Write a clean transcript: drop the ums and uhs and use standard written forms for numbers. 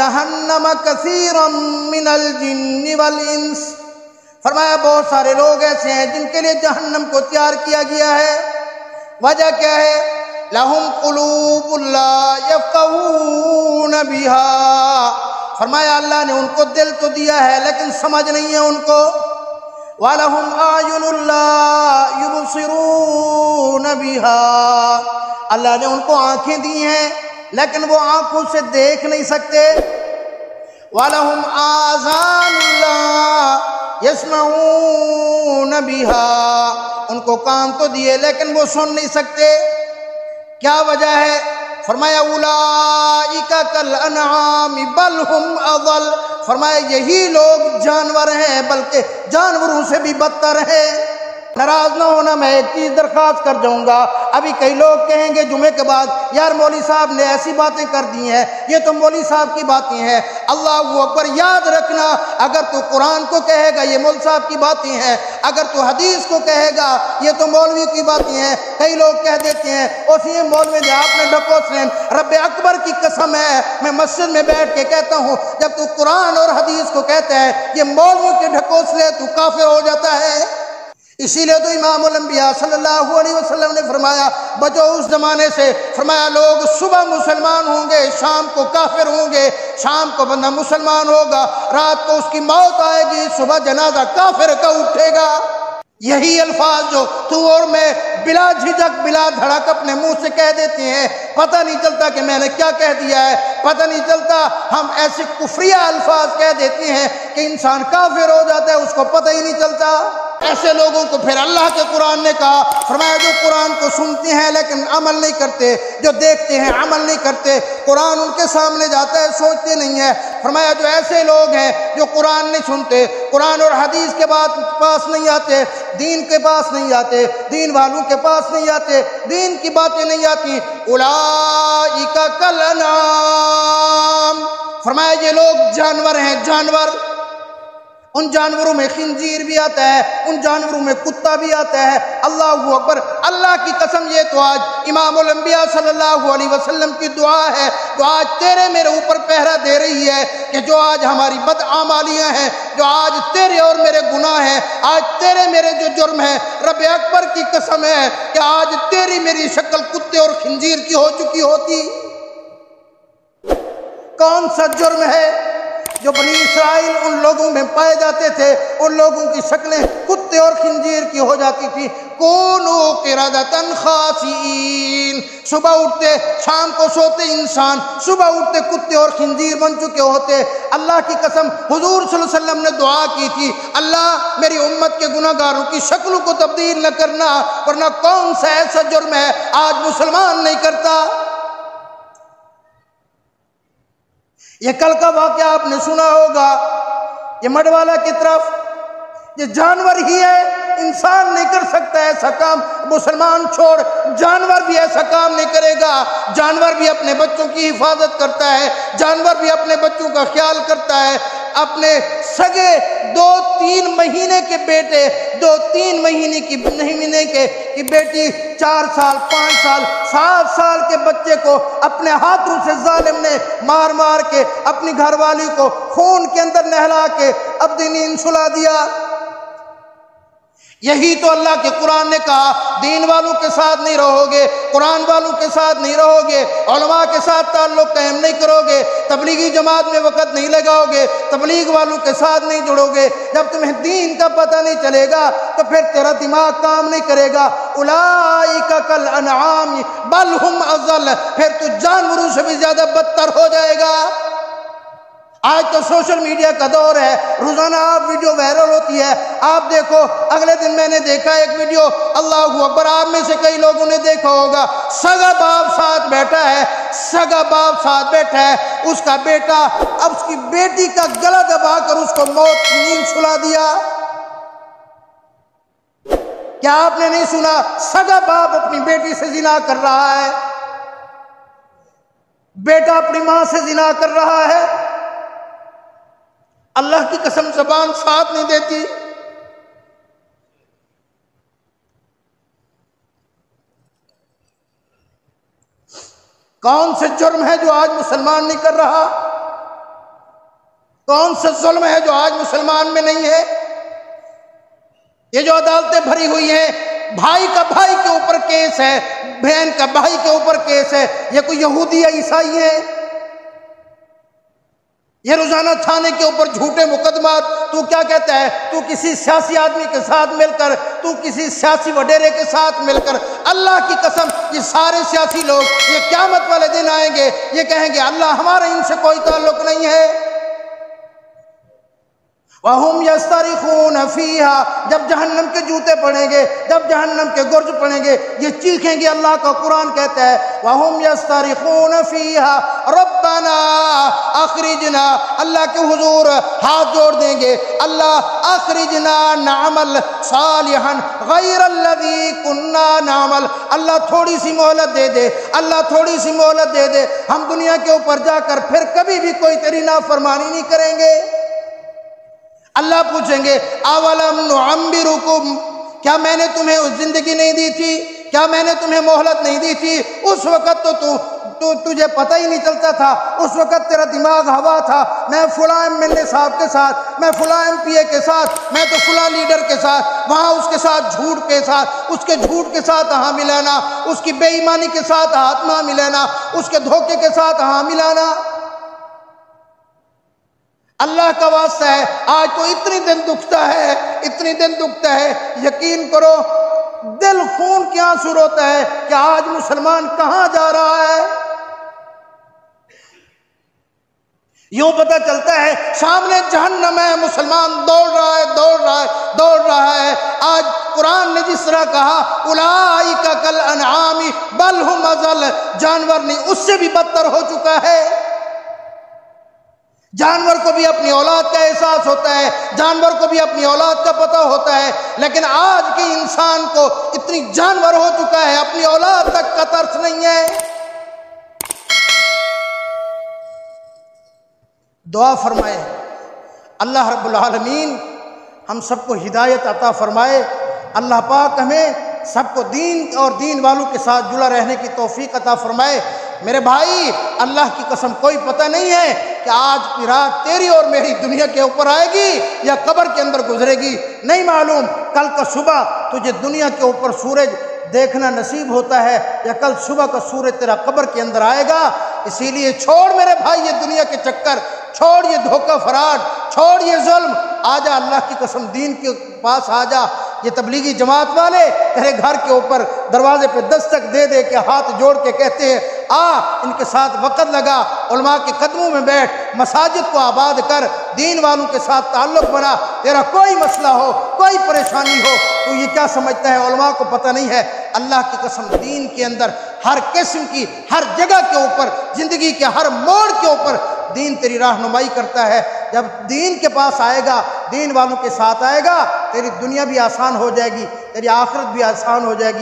جہنم کثیرا من الجن والانس، فرمایا بہت سارے لوگ ایسے ہیں جن کے لیے جہنم کو تیار کیا گیا ہے۔ وجہ کیا ہے؟ لہم قلوب لا یفقہون بہا، فرمایا اللہ نے ان کو دل تو دیا ہے لیکن سمجھ نہیں ہے ان کو۔ وَلَهُمْ أَعْيُنٌ لَا يُبْصِرُونَ بِهَا، اللہ نے ان کو آنکھیں دی ہیں لیکن وہ آنکھوں سے دیکھ نہیں سکتے۔ وَلَهُمْ آذَانٌ لَا يَسْمَعُونَ بِهَا، ان کو کان تو دیے لیکن وہ سن نہیں سکتے۔ کیا وجہ ہے؟ فرمایا اولئک کالانعام بل ہم اضل، فرمایا یہی لوگ جانور ہیں بلکہ جانوروں سے بھی بدتر ہیں۔ ناراض نہ ہونا، میں ایک چیز درخواست کر جاؤں گا۔ ابھی کئی لوگ کہیں گے جمعے کے بعد یار مولوی صاحب نے ایسی باتیں کر دی ہیں، یہ تو مولوی صاحب کی باتیں ہیں۔ اللہ اکبر، یاد رکھنا، اگر تو قرآن کو کہے گا یہ مولوی صاحب کی باتیں ہیں، اگر تو حدیث کو کہے گا یہ تو مولوی کی باتیں ہیں۔ کئی لوگ کہہ دیتے ہیں اسی مولوی نے آپ نے ڈھکوسلین، رب اکبر کی قسم ہے میں مسجد میں بیٹھ کے کہتا ہوں جب تو قرآن اور حدیث کو کہتا ہے یہ مولوی کے ڈھکوسلے تو کافر ہو جاتا ہے۔ اسی لیے تو امام الانبیاء صلی اللہ علیہ وسلم نے فرمایا بچو اس زمانے سے، فرمایا لوگ صبح مسلمان ہوں گے، شام کو کافر ہوں گے، شام کو بندہ مسلمان ہوگا، رات کو اس کی موت آئے گی، صبح جنازہ کافر کا اٹھے گا۔ یہی الفاظ جو تو اور میں بلا جھجک بلا دھڑک اپنے منہ سے کہہ دیتے ہیں، پتہ نہیں چلتا کہ میں نے کیا کہہ دیا ہے، پتہ نہیں چلتا، ہم ایسے کفریہ الفاظ کہہ دیتے ہیں کہ انسان کافر ہو جاتا ہے، اس کو پتہ ہی نہیں چلتا۔ ایسے لوگوں کو پھر اللہ کے قرآن نے کہا، فرمایا جو قرآن کو سنتے ہیں لیکن عمل نہیں کرتے، جو دیکھتے ہیں عمل نہیں کرتے، قرآن ان کے سامنے جاتا ہے سوچتے نہیں ہیں، فرمایا جو ایسے لوگ ہیں جو قرآن نہیں سنتے، قرآن اور حدیث کے پاس نہیں آتے، دین کے پاس نہیں آتے، دین والوں کے پاس نہیں آتے، دین کی باتیں نہیں آتی، اولئک کالانعام، فرمایا یہ لوگ جانور ہیں، جانور، ان جانوروں میں خنزیر بھی آتا ہے، ان جانوروں میں کتا بھی آتا ہے۔ اللہ اکبر، اللہ کی قسم یہ تو آج امام الانبیاء صلی اللہ علیہ وسلم کی دعا ہے، جو آج تیرے میرے اوپر پہرا دے رہی ہے کہ جو آج ہماری بدعمالیاں ہیں، جو آج تیرے اور میرے گناہ ہیں، آج تیرے میرے جو جرم ہیں، رب اکبر کی قسم ہے کہ آج تیری میری شکل کتے اور خنزیر کی ہو چکی ہوتی۔ کون سا جرم ہے جو بنی اسرائیل ان لوگوں میں پائے جاتے تھے، ان لوگوں کی شکلیں کتے اور خنزیر کی ہو جاتی تھی؟ کونو قردۃ خاسئین، صبح اٹھتے شام کو سوتے انسان، صبح اٹھتے کتے اور خنزیر بن چکے ہوتے۔ اللہ کی قسم حضور صلی اللہ علیہ وسلم نے دعا کی تھی، اللہ میری امت کے گناہ گاروں کی شکلوں کو تبدیل نہ کرنا، ورنہ کون سا ایسا جرم ہے آج مسلمان نہیں کرتا۔ یہ کل کا واقعہ آپ نے سنا ہوگا، یہ مڈوالا کی طرف، یہ جانور ہی ہے، انسان نہیں کر سکتا ایسا کام، مسلمان چھوڑ جانور بھی ایسا کام نہیں کرے گا۔ جانور بھی اپنے بچوں کی حفاظت کرتا ہے، جانور بھی اپنے بچوں کا خیال کرتا ہے، اپنے سگے 2-3 مہینے کے بیٹے، 2-3 مہینے کی بیٹی، 4 سال 5 سال 7 سال کے بچے کو اپنے ہاتھوں سے ظالم نے مار مار کے اپنی گھر والی کو خون کے اندر نہلا کے اپنی نیند سلا دیا۔ یہی تو اللہ کے قرآن نے کہا دین والوں کے ساتھ نہیں رہو گے، قرآن والوں کے ساتھ نہیں رہو گے، علماء کے ساتھ تعلق قائم نہیں کرو گے، تبلیغی جماعت میں وقت نہیں لگاؤ گے، تبلیغ والوں کے ساتھ نہیں جڑو گے، جب تمہیں دین کا پتہ نہیں چلے گا تو پھر تیرا دماغ کام نہیں کرے گا۔ اولئک کالانعام بل ہم اضل، پھر تو جانوروں سے بھی زیادہ بدتر ہو جائے گا۔ آج تو سوشل میڈیا کا دور ہے، روزانہ آپ ویڈیو وائرل ہوتی ہے، آپ دیکھو، اگلے دن میں نے دیکھا ایک ویڈیو، اللہ اکبر، آپ میں سے کئی لوگوں نے دیکھا ہوگا، سگا باپ ساتھ بیٹھا ہے، سگا باپ ساتھ بیٹھا ہے، اس کا بیٹا اب اس کی بیٹی کا گلا دبا کر اس کو موت کی نیند سلا دیا۔ کیا آپ نے نہیں سنا؟ سگا باپ اپنی بیٹی سے زنا کر رہا ہے، بیٹا اپنی ماں سے زنا کر رہا ہے، اللہ کی قسم زبان ساتھ نہیں دیتی۔ کون سے جرم ہے جو آج مسلمان نہیں کر رہا؟ کون سا ظلم ہے جو آج مسلمان میں نہیں ہے؟ یہ جو عدالتیں بھری ہوئی ہیں، بھائی کا بھائی کے اوپر کیس ہے، بہن کا بھائی کے اوپر کیس ہے، یہ کوئی یہودی یا عیسائی ہے؟ یہ روزانہ تھانے کے اوپر جھوٹے مقدمات، تو کیا کہتا ہے؟ تو کسی سیاسی آدمی کے ساتھ مل کر، تو کسی سیاسی وڈیرے کے ساتھ مل کر، اللہ کی قسم یہ سارے سیاسی لوگ یہ قیامت والے دن آئیں گے، یہ کہیں گے اللہ ہمارا ان سے کوئی تعلق نہیں ہے۔ وَهُمْ يَسْتَرِخُونَ فِيهَا، جب جہنم کے جوتے پڑیں گے، جب جہنم کے گرج پڑیں گے، یہ چیخیں گے۔ اللہ کا قرآن کہتا ہے وَهُمْ يَسْتَرِخُونَ فِيهَا رَبَّنَا أَخْرِجْنَا، اللہ کے حضور ہاتھ جوڑ دیں گے، اللہ أَخْرِجْنَا نَعْمَلْ صَالِحًا غَيْرَ الَّذِي كُنَّا نَعْمَلْ، اللہ تھوڑی سی مہلت دے دے، اللہ تھوڑی سی مہلت دے دے، ہم دنیا کے اوپر جا کر پھر کبھی بھی کوئی تیری نافرمانی نہیں کریں گے۔ اللہ پوچھیں گے اولم نعمرکم، کیا میں نے تمہیں زندگی نہیں دی تھی؟ کیا میں نے تمہیں مہلت نہیں دی تھی؟ اس وقت تو تجھے پتہ ہی نہیں چلتا تھا، اس وقت تیرا دماغ ہوا تھا، میں فلاں ایم ایل اے صاحب کے ساتھ، میں فلاں ایم پی اے کے ساتھ، میں تو فلاں لیڈر کے ساتھ، وہاں اس کے ساتھ جھوٹ کے ساتھ، اس کے جھوٹ کے ساتھ ہاں ملانا، اس کی بے ایمانی کے ساتھ ہاتھ نہ ملانا، اس کے دھوکے کے ساتھ ہاں ملانا۔ اللہ کا واسطہ ہے، آج تو اتنی دل دکھتا ہے، اتنی دل دکھتا ہے، یقین کرو دل خون کی آنسو روتا ہے کہ آج مسلمان کہاں جا رہا ہے۔ یوں پتہ چلتا ہے سامنے جہنم ہے، مسلمان دوڑ رہا ہے، دوڑ رہا ہے، دوڑ رہا ہے۔ آج قرآن نے جس طرح کہا اولئک کالانعام بل ہم اضل، جانور نہیں اس سے بھی بدتر ہو چکا ہے۔ جانور کو بھی اپنی اولاد کا احساس ہوتا ہے، جانور کو بھی اپنی اولاد کا پتہ ہوتا ہے، لیکن آج کے انسان کو اتنی جانور ہو چکا ہے، اپنی اولاد تک کا ترس نہیں ہے۔ دعا فرمائے اللہ رب العالمین ہم سب کو ہدایت عطا فرمائے، اللہ پاک ہمیں سب کو دین اور دین والوں کے ساتھ جڑا رہنے کی توفیق عطا فرمائے۔ میرے بھائی اللہ کی قسم کوئی پتہ نہیں ہے کہ آج کی رات تیری اور میری دنیا کے اوپر آئے گی یا قبر کے اندر گزرے گی، نہیں معلوم کل کا صبح تجھے دنیا کے اوپر سورج دیکھنا نصیب ہوتا ہے یا کل صبح کا سورج تیرا قبر کے اندر آئے گا۔ اسی لیے چھوڑ میرے بھائی یہ دنیا کے چکر، چھوڑ یہ دھوکہ فراڈ، چھوڑ یہ ظلم، آجا اللہ کی قسم دین کے پاس آجا۔ یہ تبلیغی جماعت والے تیرے گھر کے اوپر دروازے پہ دستک دے دے کے ہاتھ جوڑ کے کہتے ہیں آ ان کے ساتھ وقت لگا، علماء کے قدموں میں بیٹھ، مساجد کو آباد کر، دین والوں کے ساتھ تعلق بنا، تیرا کوئی مسئلہ ہو، کوئی پریشانی ہو، تو یہ کیا سمجھتا ہے علماء کو پتہ نہیں ہے؟ اللہ کی قسم دین کے اندر ہر قسم کی، ہر جگہ کے اوپر، زندگی کے ہر موڑ کے اوپر دین تیری رہنمائی کرتا ہے۔ جب دین کے پاس آئے گا، دین والوں کے ساتھ آئے گا، تیری دنیا بھی آسان ہو جائے گی، تیری آخرت بھی آسان ہو جائے گی۔